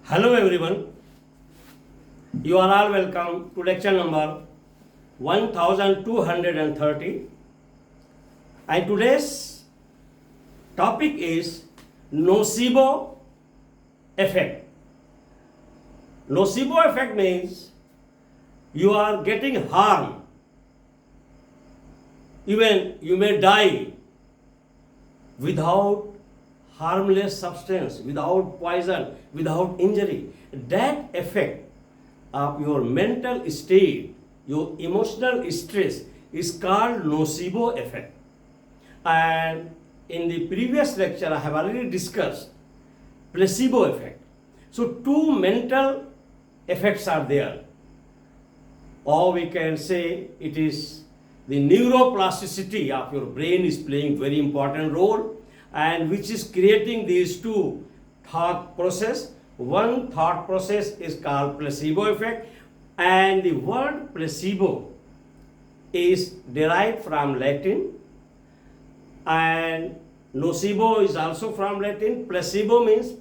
Hello everyone, you are all welcome to lecture number 1230, and today's topic is nocebo effect. Nocebo effect means you are getting harm, even you may die without harmless substance, without poison, without injury. That effect of your mental state, your emotional stress is called nocebo effect. And in the previous lecture, I have already discussed placebo effect. So, two mental effects are there, or we can say it is the neuroplasticity of your brain is playing very important role, and which is creating these two thought process. One thought process is called placebo effect, and the word placebo is derived from Latin, and nocebo is also from Latin. Placebo means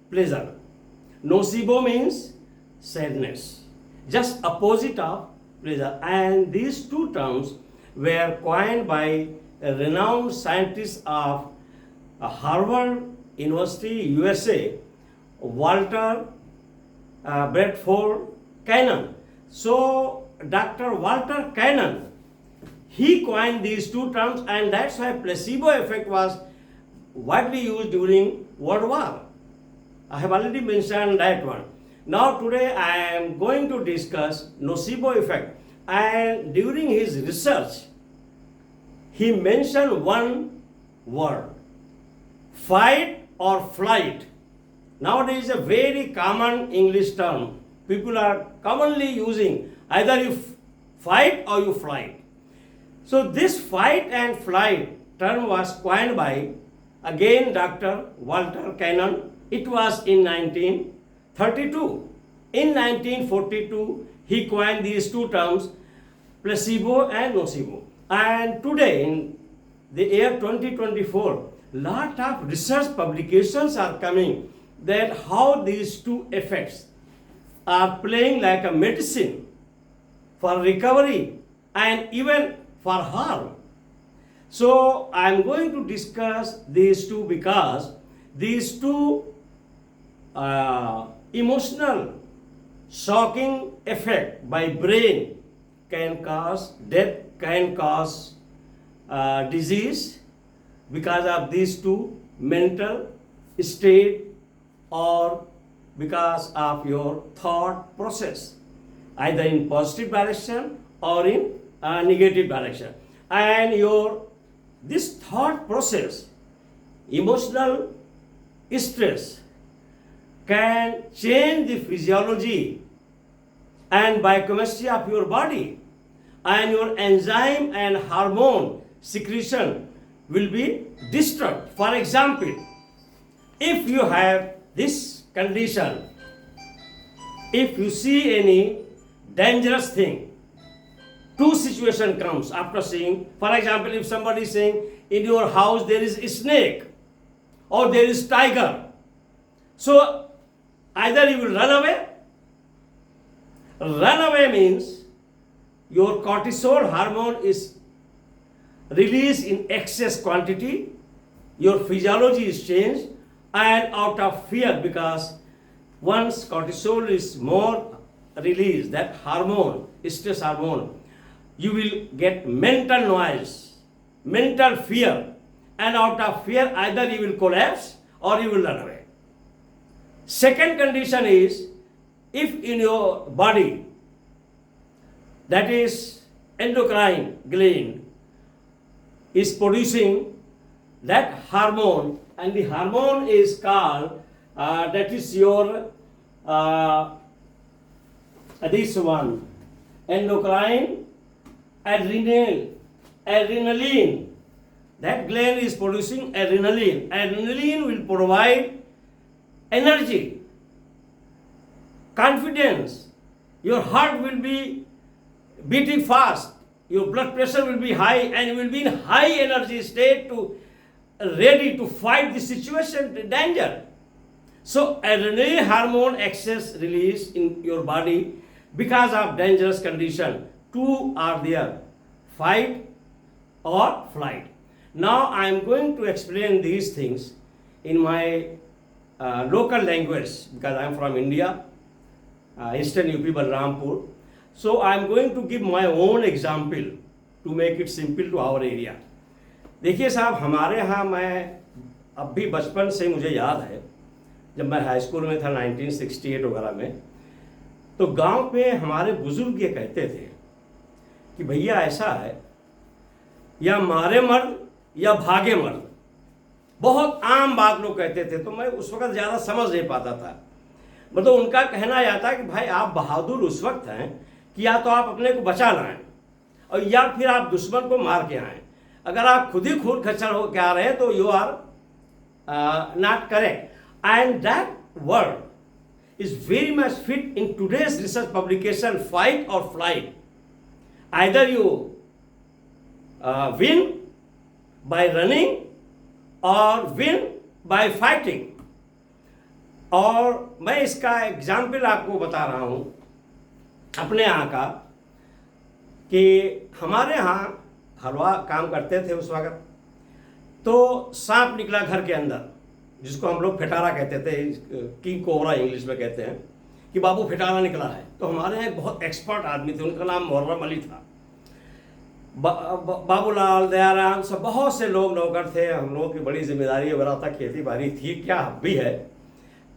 pleasure, nocebo means sadness, just opposite of pleasure. And these two terms were coined by a renowned scientist of Harvard University, USA, Walter Bradford Cannon. So, Dr. Walter Cannon, he coined these two terms, and that's why placebo effect was widely used during World War. I have already mentioned that one. Now today I am going to discuss nocebo effect, and during his research he mentioned one word, fight or flight. Nowadays a very common English term. People are commonly using either you fight or you flight. So this fight and flight term was coined by again Dr. Walter Cannon. It was in 1932. In 1942 he coined these two terms, placebo and nocebo. And today in the year 2024, lot of research publications are coming that how these two effects are playing like a medicine for recovery and even for harm. So I am going to discuss these two because these two emotional shocking effect by brain can cause death, can cause disease because of these two mental state or because of your thought process, either in positive direction or in negative direction. And your this thought process, emotional stress, can change the physiology and biochemistry of your body, and your enzyme and hormone secretion will be disturbed. For example, if you have this condition, if you see any dangerous thing, two situation comes after seeing. For example, if somebody is saying in your house there is a snake or there is tiger, so either you will run away. Run away means your cortisol hormone is released in excess quantity, your physiology is changed, and out of fear, because once cortisol is more released, that hormone, stress hormone, you will get mental noise, mental fear, and out of fear either you will collapse or you will run away. Second condition is, if in your body, that is endocrine gland is producing that hormone, and the hormone is called that is your this one, endocrine adrenaline. That gland is producing adrenaline. Adrenaline will provide energy, confidence. Your heart will be beating fast, your blood pressure will be high, and you will be in high energy state to ready to fight the situation, the danger. So adrenaline hormone excess release in your body because of dangerous condition. Two are there, fight or flight. Now I am going to explain these things in my local language because I am from India, Eastern UP Balrampur. So I am going to give my own example to make it simple to our area. देखिए साहब, हमारे यहाँ मैं अब भी बचपन से मुझे याद है, जब मैं हाई स्कूल में था 1968 वगैरह में, तो गांव पे हमारे बुजुर्ग ये कहते थे कि भैया ऐसा है, या मारे मर्द या भागे मर्द। बहुत आम बात लोग कहते थे, तो मैं उस वक्त ज़्यादा समझ नहीं पाता था। मतलब उनका कहना यह था कि भाई आप बहादुर उस वक्त हैं कि या तो आप अपने को बचा लाएं और या फिर आप दुश्मन को मार के आएँ। अगर आप खुद ही खून खच्चर हो के आ रहे हैं तो you are not correct. And that word is very much fit in today's research publication, fight or flight. Either you win by running or win by fighting. और मैं इसका एग्जाम्पल आपको बता रहा हूँ अपने यहाँ का, कि हमारे यहाँ हलवा काम करते थे उस वक्त, तो सांप निकला घर के अंदर, जिसको हम लोग फिटारा कहते थे, किंग कोबरा इंग्लिश में कहते हैं, कि बाबू फिटारा निकला है। तो हमारे यहाँ एक बहुत एक्सपर्ट आदमी थे, उनका नाम मुहर्रम अली था। बाबूलाल, दयाराम, सब बहुत से लोग नौकर थे। हम लोगों की बड़ी जिम्मेदारी वगैरह था, खेती बाड़ी थी, क्या भी है।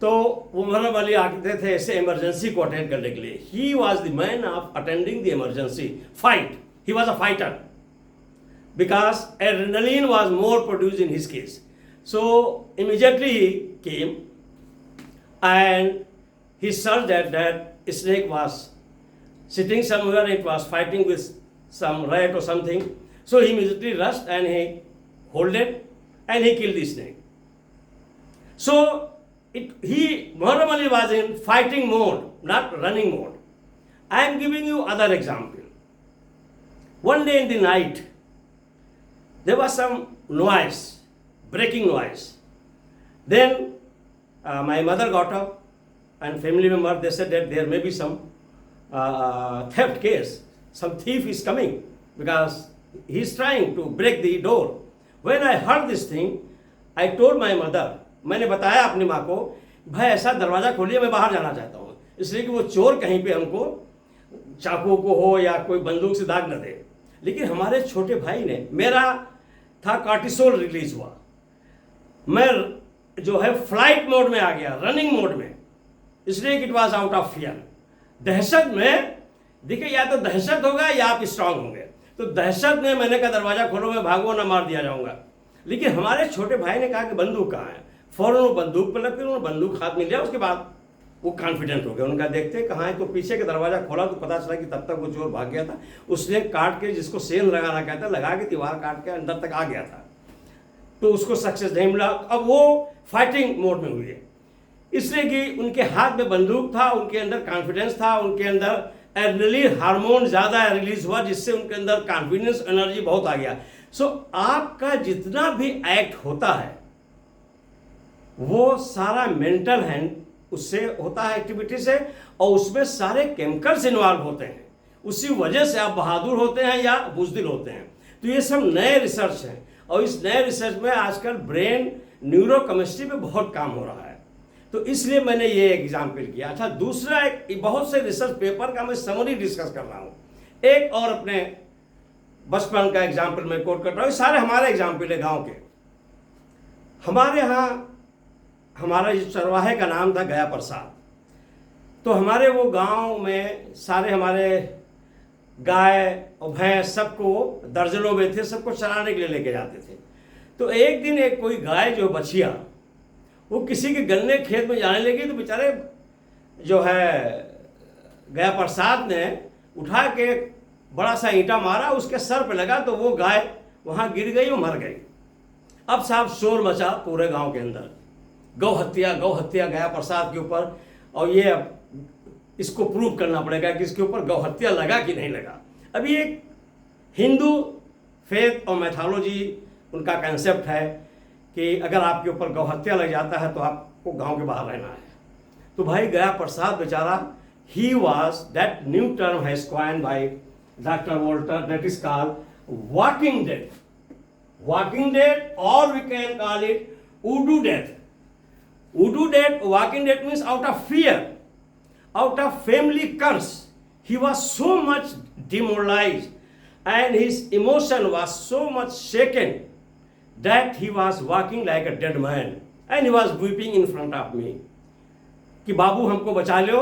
तो वो मुहर्रम अली आते थे ऐसे इमरजेंसी को अटेंड करने के लिए। He was the man of attending the emergency fight. He was a fighter because adrenaline was more produced in his case. So immediately he came and he saw that snake was sitting somewhere, it was fighting with some rat or something. So he immediately rushed and he held it and he killed the snake. So Muharram Ali was in fighting mode, not running mode. I am giving you other example. One day in the night, there was some noise, breaking noise. Then my mother got up and family member, they said that there may be some theft case. Some thief is coming because he is trying to break the door. When I heard this thing, I told my mother, मैंने बताया अपनी माँ को, भाई ऐसा दरवाज़ा खोलिए, मैं बाहर जाना चाहता हूँ, इसलिए कि वो चोर कहीं पे हमको चाकू को हो या कोई बंदूक से दाग न दे। लेकिन हमारे छोटे भाई ने, मेरा था कार्टिसोल रिलीज हुआ, मैं जो है फ्लाइट मोड में आ गया, रनिंग मोड में, इसलिए it was out of fear. दहशत में, देखिए या तो दहशत होगा या आप स्ट्रांग होंगे। तो दहशत में मैंने कहा दरवाजा खोलो, मैं भागो ना मार दिया जाऊंगा। लेकिन हमारे छोटे भाई ने कहा कि बंदूक कहाँ है। फौरन वो बंदूक पर लग, फिर उन्होंने बंदूक हाथ में लिया। उसके बाद वो कॉन्फिडेंट हो गया, उनका देखते कहाँ है। तो पीछे का दरवाजा खोला तो पता चला कि तब तक वो चोर भाग गया था। उसने काट के, जिसको सेल लगाना कहता, लगा के दीवार काट के अंदर तक आ गया था, तो उसको सक्सेस नहीं मिला। अब वो फाइटिंग मोड में हुए, इसलिए कि उनके हाथ में बंदूक था, उनके अंदर कॉन्फिडेंस था, उनके अंदर एड्रेनलिन हार्मोन ज़्यादा रिलीज हुआ, जिससे उनके अंदर कॉन्फिडेंस, एनर्जी बहुत आ गया। सो आपका जितना भी एक्ट होता है वो सारा मेंटल है, उससे होता है, एक्टिविटी से, और उसमें सारे केमिकल्स इन्वॉल्व होते हैं। उसी वजह से आप बहादुर होते हैं या बुज़दिल होते हैं। तो ये सब नए रिसर्च हैं, और इस नए रिसर्च में आजकल ब्रेन न्यूरोकेमिस्ट्री पे बहुत काम हो रहा है। तो इसलिए मैंने ये एग्जाम्पल किया। अच्छा, दूसरा एक बहुत से रिसर्च पेपर का मैं समरी डिस्कस कर रहा हूँ। एक और अपने बचपन का एग्जाम्पल मैं कोट कर रहा हूँ। सारे हमारे एग्जाम्पल है गाँव के। हमारे यहाँ हमारा जो चरवाहे का नाम था गया प्रसाद। तो हमारे वो गांव में सारे हमारे गाय और भैंस सबको दर्जनों में थे, सबको चराने के लिए लेके जाते थे। तो एक दिन एक कोई गाय जो बछिया, वो किसी के गन्ने खेत में जाने लगी, तो बेचारे जो है गया प्रसाद ने उठा के बड़ा सा ईंटा मारा, उसके सर पे लगा, तो वो गाय वहाँ गिर गई और मर गई। अब साहब शोर मचा पूरे गांव के अंदर, गौ हत्या गया प्रसाद के ऊपर। और ये अब इसको प्रूव करना पड़ेगा कि इसके ऊपर गौ हत्या लगा कि नहीं लगा। अभी एक हिंदू फेथ और मैथोलॉजी उनका कंसेप्ट है कि अगर आपके ऊपर गौहत्या लग जाता है तो आपको गांव के बाहर रहना है। तो भाई गया प्रसाद बेचारा, he was, that new term has coined by Dr. Walter, that is called walking death. Walking death, or we can call it voodoo death. Voodoo death, walking death means out of fear, out of family curse. He was so much demoralized and his emotion was so much shaken that he was walking like a dead man and he was weeping in front of me कि बाबू हमको बचा लो,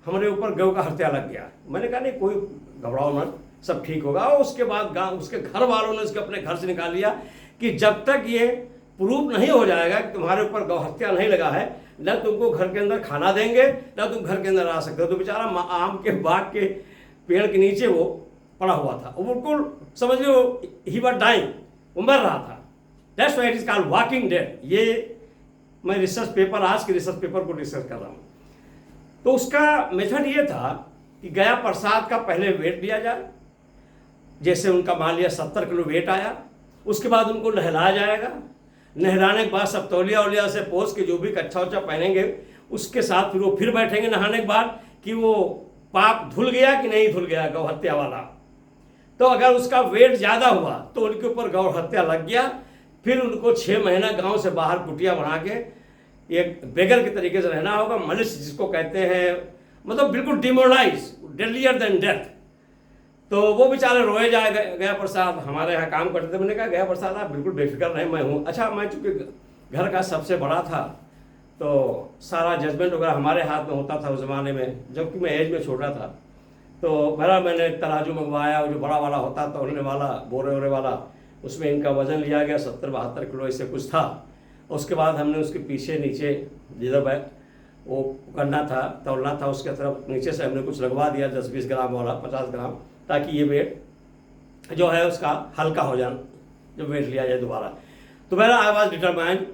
हमारे ऊपर गौ का हत्या लग गया। मैंने कहा नहीं कोई घबराओ मत, सब ठीक होगा। और उसके बाद गांव उसके घर वालों ने उसके अपने घर से निकाल लिया कि जब तक ये प्रूफ नहीं हो जाएगा कि तुम्हारे ऊपर गौ हत्या नहीं लगा है, न तुमको घर के अंदर खाना देंगे न तुम घर के अंदर आ सकते हो। तो बेचारा आम के बाग के पेड़ के नीचे वो पड़ा हुआ था, वो बिल्कुल समझ लो ही वाज डाइंग, वो मर रहा था। That's why it is called walking dead. ये मैं रिसर्च पेपर, आज के रिसर्च पेपर को डिस्कस कर रहा हूँ। तो उसका मेथड ये था कि गया प्रसाद का पहले वेट लिया जाए, जैसे उनका मान लिया 70 किलो वेट आया, उसके बाद उनको नहलाया जाएगा। नहलाने के बाद सब तौलिया उलिया से पोस के जो भी कच्छा उच्छा पहनेंगे उसके साथ फिर वो फिर बैठेंगे नहाने के बाद कि वो पाप धुल गया कि नहीं धुल गया गौ हत्या वाला। तो अगर उसका वेट ज़्यादा हुआ तो उनके ऊपर गौ हत्या लग गया। फिर उनको 6 महीना गांव से बाहर कुटिया बना के एक बेगर के तरीके से रहना होगा, मलिस जिसको कहते हैं, मतलब बिल्कुल डिमोरलाइज, डेडलियर देन डेथ। तो वो बेचारे रोए जाए गया प्रसाद हमारे यहाँ काम करते थे। मैंने कहा गया प्रसाद आप बिल्कुल बेफिक्र नहीं, मैं हूँ। अच्छा, मैं चूँकि घर का सबसे बड़ा था तो सारा जजमेंट वगैरह हमारे हाथ में होता था उस ज़माने में, जबकि मैं एज में छोटा था। तो बहरहाल मैंने तराजू मंगवाया, जो बड़ा वाला होता था तौलने वाला, बोरे वोरे वाला, उसमें इनका वज़न लिया गया 70-72 किलो ऐसे कुछ था। उसके बाद हमने उसके पीछे नीचे जिधर वो करना था, तौलना था, उसके तरफ नीचे से हमने कुछ लगवा दिया 10-20 ग्राम वाला, 50 ग्राम, ताकि ये वेट जो है उसका हल्का हो जाए जब वेट लिया जाए दोबारा। तो मेरा आई वॉज डिटरमाइंड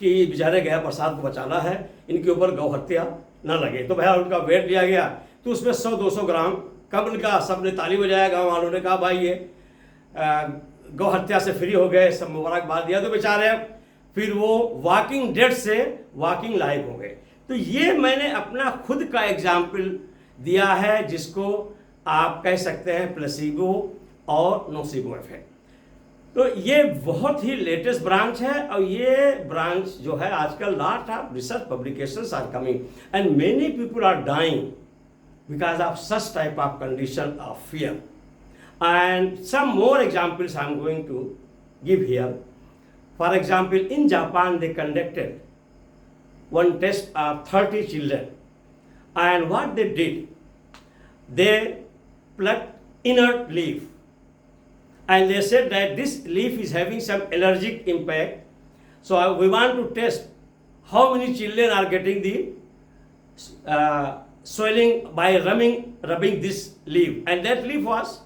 कि बेचारे गया प्रसाद को बचाना है, इनके ऊपर गौ हत्या न लगे। तो भैया उनका वेट लिया गया तो उसमें 100-200 ग्राम कम का, सबने ताली बजाया, गाँव वालों ने कहा भाई ये गौ हत्या से फ्री हो गए, सब मुबारकबाद दिया। तो बेचारे फिर वो वॉकिंग डेड से वॉकिंग लाइफ हो गए। तो ये मैंने अपना खुद का एग्जाम्पल दिया है, जिसको आप कह सकते हैं प्लेसिबो और नोसिबो इफेक्ट। तो ये बहुत ही लेटेस्ट ब्रांच है और ये ब्रांच जो है आजकल lot of research publications are coming and many people are dying because of such type of condition of fear. And some more examples I am going to give here. For example, in Japan they conducted one test of 30 children, and what they did, they plucked inert leaf and they said that this leaf is having some allergic impact. So we want to test how many children are getting the swelling by rubbing this leaf, and that leaf was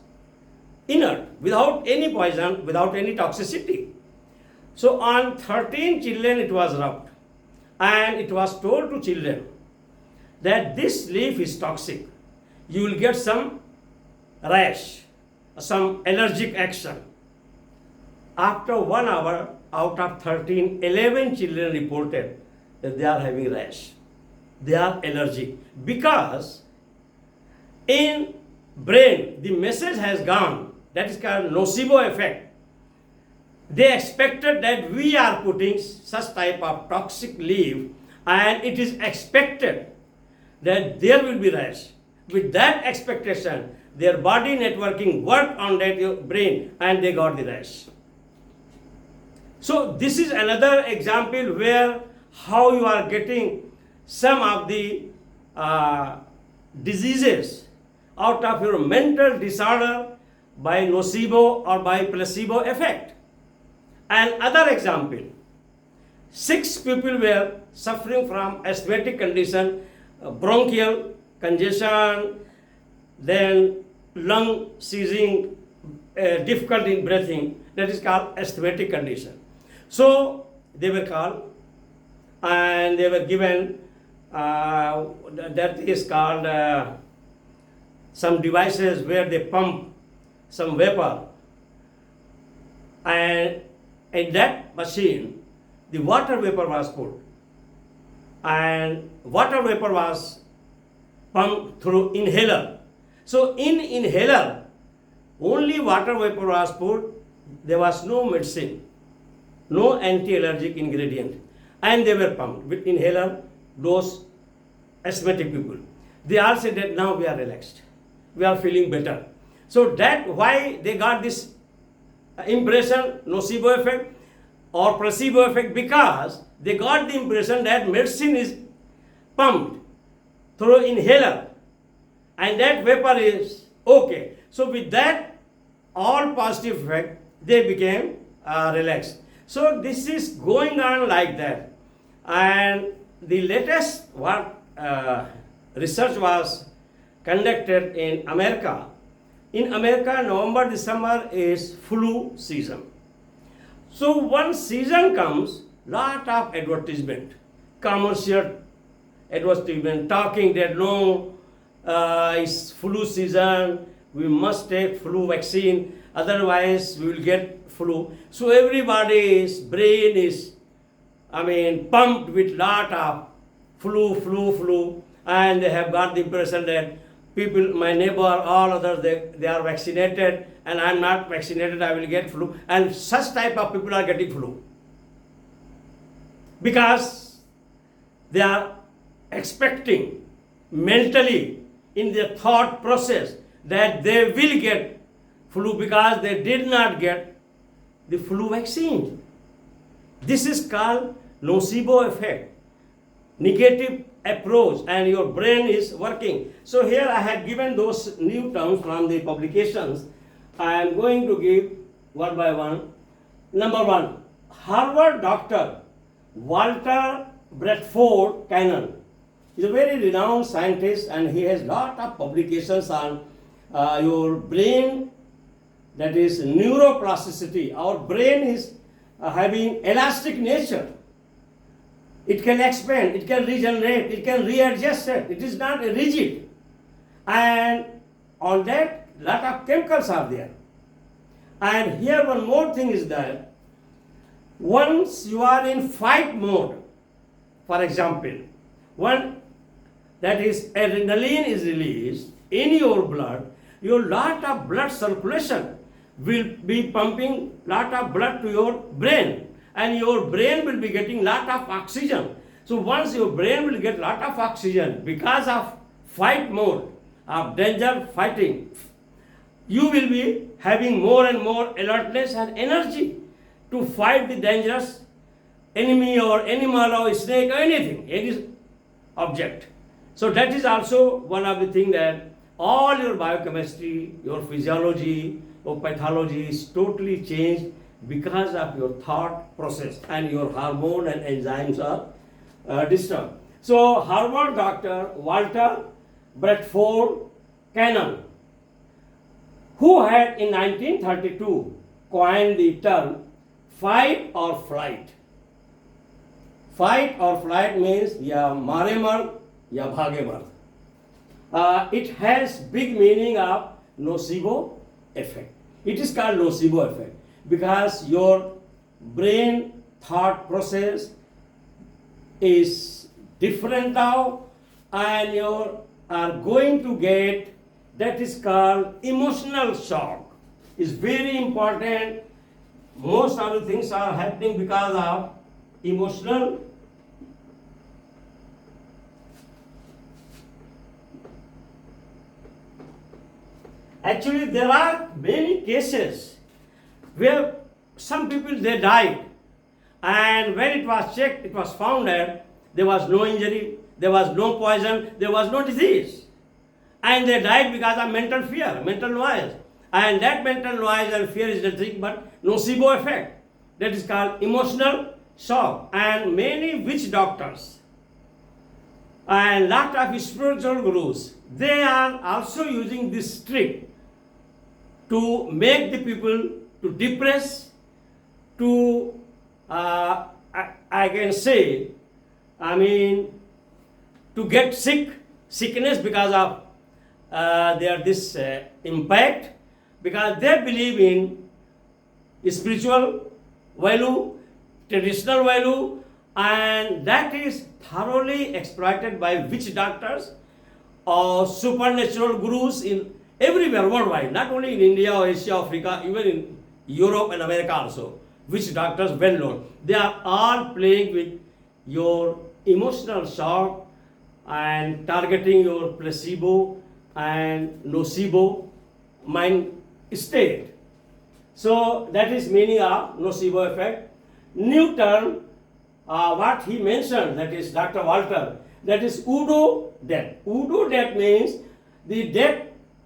inert, without any poison, without any toxicity. So on 13 children it was rubbed, and it was told to children that this leaf is toxic. You will get some rash, some allergic action. After 1 hour, out of 13, 11 children reported that they are having rash. They are allergic because in brain the message has gone, that is called nocebo effect. They expected that we are putting such type of toxic leaf and it is expected that there will be rash. With that expectation, their body networking worked on that brain and they got the rash. So this is another example where how you are getting some of the diseases out of your mental disorder by nocebo or by placebo effect. And other example, 6 people were suffering from asthmatic condition, bronchial congestion, then lung seizing, difficult in breathing, that is called asthmatic condition. So they were called and they were given that is called some devices where they pump some vapor, and in that machine the water vapor was put, and water vapor was pumped through inhaler. So in inhaler, only water vapor was put, there was no medicine, no anti-allergic ingredient, and they were pumped with inhaler, those asthmatic people. They all said that now we are relaxed, we are feeling better. So that why they got this impression, nocebo effect or placebo effect, because they got the impression that medicine is pumped through inhaler and that vapor is okay. So with that all positive effect, they became relaxed. So this is going on like that. And the latest what research was conducted in America. In America, November, December is flu season. So once season comes, lot of advertisement, commercial advertisement talking that no, it's flu season, we must take flu vaccine, otherwise we will get flu. So everybody's brain is, pumped with lot of flu, and they have got the impression that people, my neighbor, all others, they are vaccinated, and I am not vaccinated, I will get flu. And such type of people are getting flu, because they are expecting mentally in their thought process that they will get flu because they did not get the flu vaccine. This is called nocebo effect, negative approach, and your brain is working. So here I have given those new terms from the publications. I am going to give one by one. Number one, Harvard doctor Walter Bradford Cannon is a very renowned scientist, and he has lot of publications on your brain, that is neuroplasticity. Our brain is having elastic nature. It can expand, it can regenerate, it can readjust it. It is not rigid. And on that, lot of chemicals are there. And here one more thing is that once you are in fight mode, for example, one that is adrenaline is released in your blood, your lot of blood circulation will be pumping lot of blood to your brain, and your brain will be getting lot of oxygen. So once your brain will get lot of oxygen because of fight mode of danger fighting, you will be having more and more alertness and energy to fight the dangerous enemy or animal or snake or anything, any object. So that is also one of the things that all your biochemistry, your physiology, your pathology is totally changed because of your thought process, and your hormone and enzymes are disturbed. So Harvard doctor Walter Bradford Cannon, who had in 1932 coined the term fight or flight. Fight or flight means ya mare mar ya bhage mar. It has big meaning of nocebo effect. It is called nocebo effect because your brain thought process is different now, and you are going to get, that is called emotional shock. It's very important. Most of the things are happening because of emotional Actually, there are many cases where some people they died, and when it was checked, it was found that there was no injury, there was no poison, there was no disease, and they died because of mental fear, mental noise, and that mental noise and fear is nothing but nocebo effect. That is called emotional shock. And many witch doctors and lot of spiritual gurus, they are also using this trick to make the people to depress, to I can say, to get sickness because of their this impact, because they believe in spiritual value, traditional value, and that is thoroughly exploited by witch doctors or supernatural gurus in everywhere worldwide, not only in India or Asia, Africa, even in Europe and America also. Witch doctors well known. They are all playing with your emotional shock and targeting your placebo and nocebo mind state. So that is meaning of nocebo effect. Newton, what he mentioned, that is Dr. Walter, that is Udo death. Udo death means the death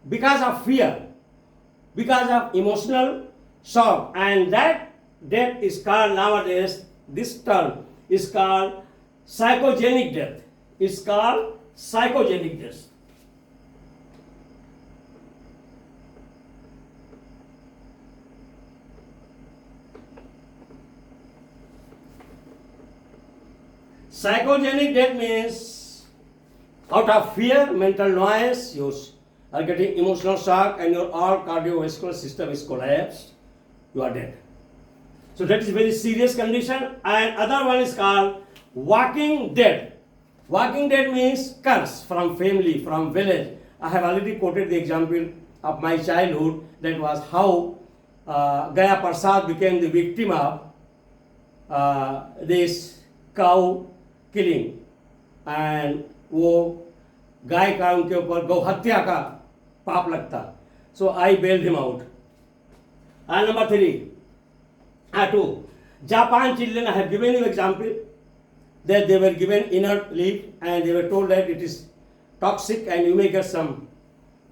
because of fear, because of emotional shock, and that death is called nowadays, this term is called psychogenic death. It's called psychogenic death. Psychogenic death means out of fear, mental noise, you are getting emotional shock and your all cardiovascular system is collapsed, you are dead. So that is very serious condition. And other one is called walking dead. Walking dead means curse from family, from village. I have already quoted the example of my childhood, that was how Gaya Prasad became the victim of this cow killing, and वो गाय का उनके ऊपर गौ हत्या का पाप लगता. So I bailed him out. And number 3, 2, Japan children, I have given you example that they were given inert leaf and they were told that it is toxic and you may get some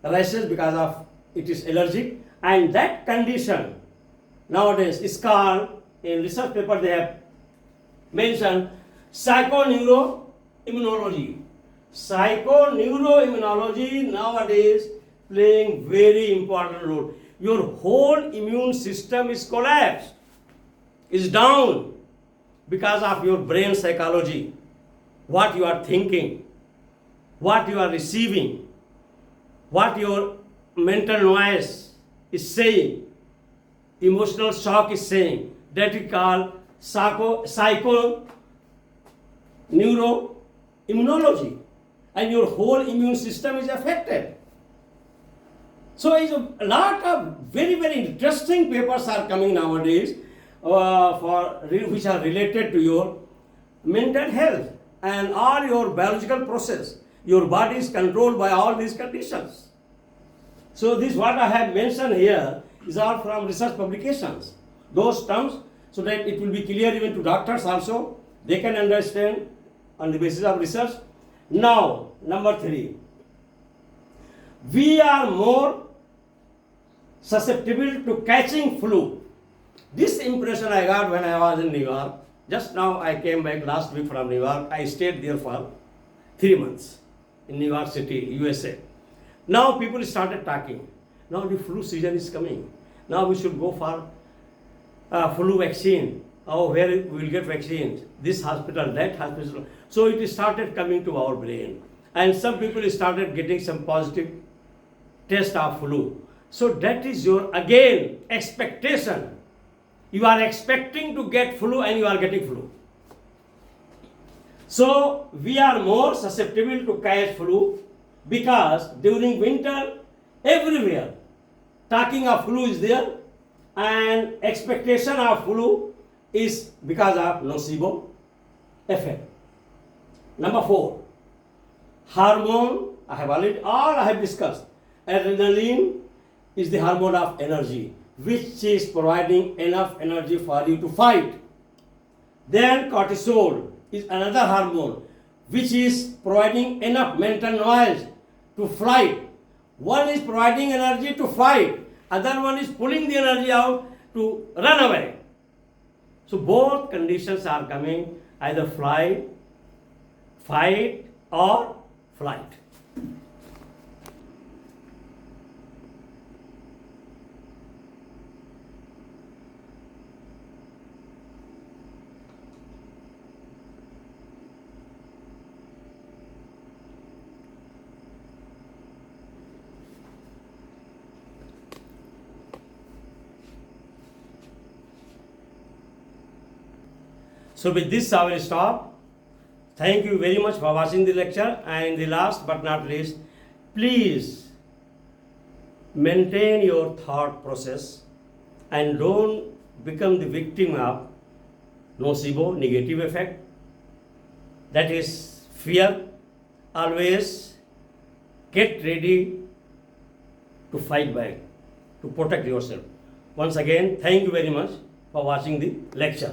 rashes because of it is allergic, and that condition nowadays is called, in research paper they have mentioned, psychoneuroimmunology. Psychoneuroimmunology nowadays playing very important role. Your whole immune system is collapsed, is down because of your brain psychology, what you are thinking, what you are receiving, what your mental noise is saying, emotional shock is saying. That is called psychoneuroimmunology, and your whole immune system is affected. So it's a lot of very, very interesting papers are coming nowadays which are related to your mental health and all your biological process. Your body is controlled by all these conditions. So this what I have mentioned here is all from research publications. Those terms, so that it will be clear even to doctors also. They can understand on the basis of research. Now, number 3. We are more susceptible to catching flu. This impression I got when I was in New York. Just now I came back last week from New York. I stayed there for 3 months in New York City, USA. Now people started talking. Now the flu season is coming. Now we should go for flu vaccine. Oh, where we will get vaccines? This hospital, that hospital. So it started coming to our brain. And some people started getting some positive test of flu. So that is your, again, expectation. You are expecting to get flu and you are getting flu. So we are more susceptible to catch flu because during winter, everywhere, talking of flu is there, and expectation of flu is because of nocebo effect. Number 4, hormone, I have discussed. Adrenaline is the hormone of energy, which is providing enough energy for you to fight. Then cortisol is another hormone, which is providing enough mental noise to fight. One is providing energy to fight, other one is pulling the energy out to run away. So both conditions are coming, either fight or flight. So with this I will stop. Thank you very much for watching the lecture, and the last but not least, please maintain your thought process and don't become the victim of nocebo, negative effect, that is fear. Always get ready to fight back, to protect yourself. Once again, thank you very much for watching the lecture.